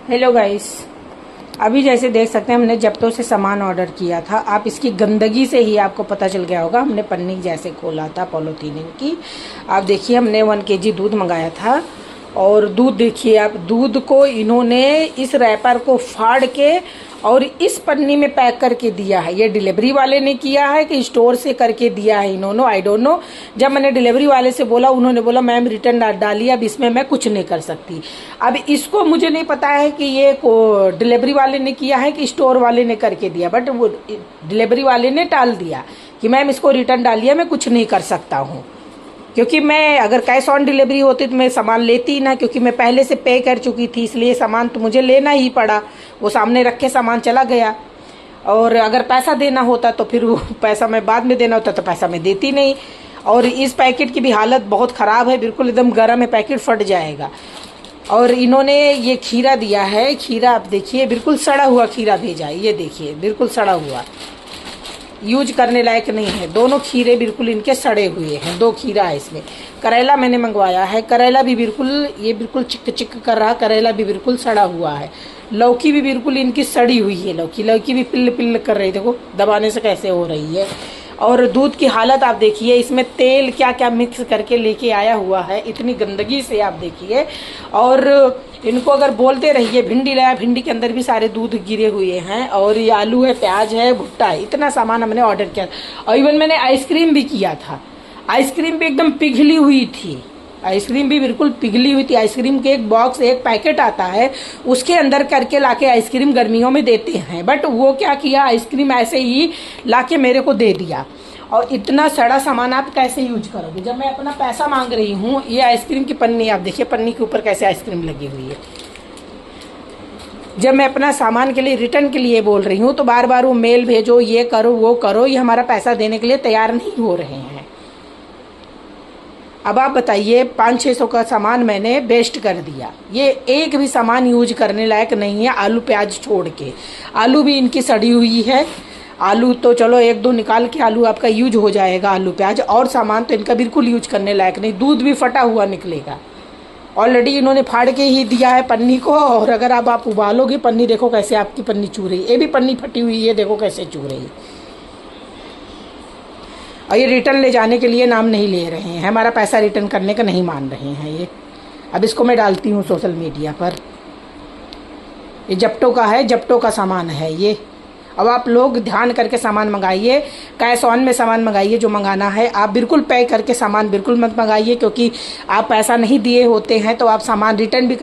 Hello guys, अभी जैसे देख सकते हैं हमने जप्टो से सामान ऑर्डर किया था। आप इसकी गंदगी से ही आपको पता चल गया होगा। हमने पन्नी जैसे खोला था पॉलीथीन की। आप देखिए हमने 1 केजी दूध मंगाया था और दूध देखिए आप, दूध को इन्होंने इस रैपर को फाड़ के और इस पन्नी में पैक करके दिया है। ये डिलीवरी वाले ने किया है कि स्टोर से करके दिया है इन्होंने, आई डोंट नो। जब मैंने डिलीवरी वाले से बोला, उन्होंने बोला मैम रिटर्न डालिए, अब इसमें मैं कुछ नहीं कर सकती। अब इसको मुझे नहीं पता है कि ये डिलीवरी वाले ने किया है कि स्टोर वाले ने करके दिया, बट वो डिलीवरी वाले ने टाल दिया कि मैम इसको रिटर्न डालिए, मैं कुछ नहीं कर सकता हूँ। क्योंकि मैं अगर कैश ऑन डिलीवरी होती तो मैं सामान लेती ना, क्योंकि मैं पहले से पे कर चुकी थी, इसलिए सामान तो मुझे लेना ही पड़ा। वो सामने रख के सामान चला गया। और अगर पैसा देना होता तो फिर वो पैसा मैं बाद में देना होता तो पैसा मैं देती नहीं। और इस पैकेट की भी हालत बहुत ख़राब है, बिल्कुल एकदम गर्म है, पैकेट फट जाएगा। और इन्होंने ये खीरा दिया है, खीरा आप देखिए बिल्कुल सड़ा हुआ खीरा भेजा है। ये देखिए बिल्कुल सड़ा हुआ, यूज करने लायक नहीं है। दोनों खीरे बिल्कुल इनके सड़े हुए हैं। 2 खीरा है इसमें। करेला मैंने मंगवाया है, करेला भी बिल्कुल ये बिल्कुल चिक चिक कर रहा, करेला भी बिल्कुल सड़ा हुआ है। लौकी भी बिल्कुल इनकी सड़ी हुई है, लौकी भी पिल्ल पिल्ल कर रही, देखो दबाने से कैसे हो रही है। और दूध की हालत आप देखिए, इसमें तेल क्या क्या मिक्स करके लेके आया हुआ है, इतनी गंदगी से आप देखिए। और इनको अगर बोलते रहिए भिंडी लाया, भिंडी के अंदर भी सारे दूध गिरे हुए हैं। और ये आलू है, प्याज है, भुट्टा है, इतना सामान हमने ऑर्डर किया। और इवन मैंने आइसक्रीम भी किया था, आइसक्रीम भी एकदम पिघली हुई थी, आइसक्रीम भी बिल्कुल पिघली हुई थी। आइसक्रीम के एक बॉक्स, एक पैकेट आता है, उसके अंदर करके लाके आइसक्रीम गर्मियों में देते हैं, बट वो क्या किया, आइसक्रीम ऐसे ही लाके मेरे को दे दिया। और इतना सड़ा सामान आप कैसे यूज करोगे जब मैं अपना पैसा मांग रही हूँ। ये आइसक्रीम की पन्नी आप देखिए, पन्नी के ऊपर कैसे आइसक्रीम लगी हुई है। जब मैं अपना सामान के लिए रिटर्न के लिए बोल रही हूँ तो बार बार वो मेल भेजो, ये करो वो करो, ये हमारा पैसा देने के लिए तैयार नहीं हो रहे हैं। अब आप बताइए, 500-600 का सामान मैंने वेस्ट कर दिया। ये एक भी सामान यूज करने लायक नहीं है, आलू प्याज छोड़ के। आलू भी इनकी सड़ी हुई है। आलू तो चलो 1-2 निकाल के आलू आपका यूज हो जाएगा, आलू प्याज, और सामान तो इनका बिल्कुल यूज करने लायक नहीं। दूध भी फटा हुआ निकलेगा। ऑलरेडी इन्होंने फाड़ के ही दिया है पन्नी को। और अगर अब आप उबालोगे पन्नी, देखो कैसे आपकी पन्नी चू रही है। ये भी पन्नी फटी हुई है, देखो कैसे चू रही है। और ये रिटर्न ले जाने के लिए नाम नहीं ले रहे हैं, हमारा पैसा रिटर्न करने का नहीं मान रहे हैं ये। अब इसको मैं डालती हूँ सोशल मीडिया पर। ये जप्टो का है, जप्टो का सामान है ये। अब आप लोग ध्यान करके सामान मंगाइए, कैश ऑन में सामान मंगाइए जो मंगाना है। आप बिल्कुल पे करके सामान बिल्कुल मत मंगाइए, क्योंकि आप पैसा नहीं दिए होते हैं तो आप सामान रिटर्न भी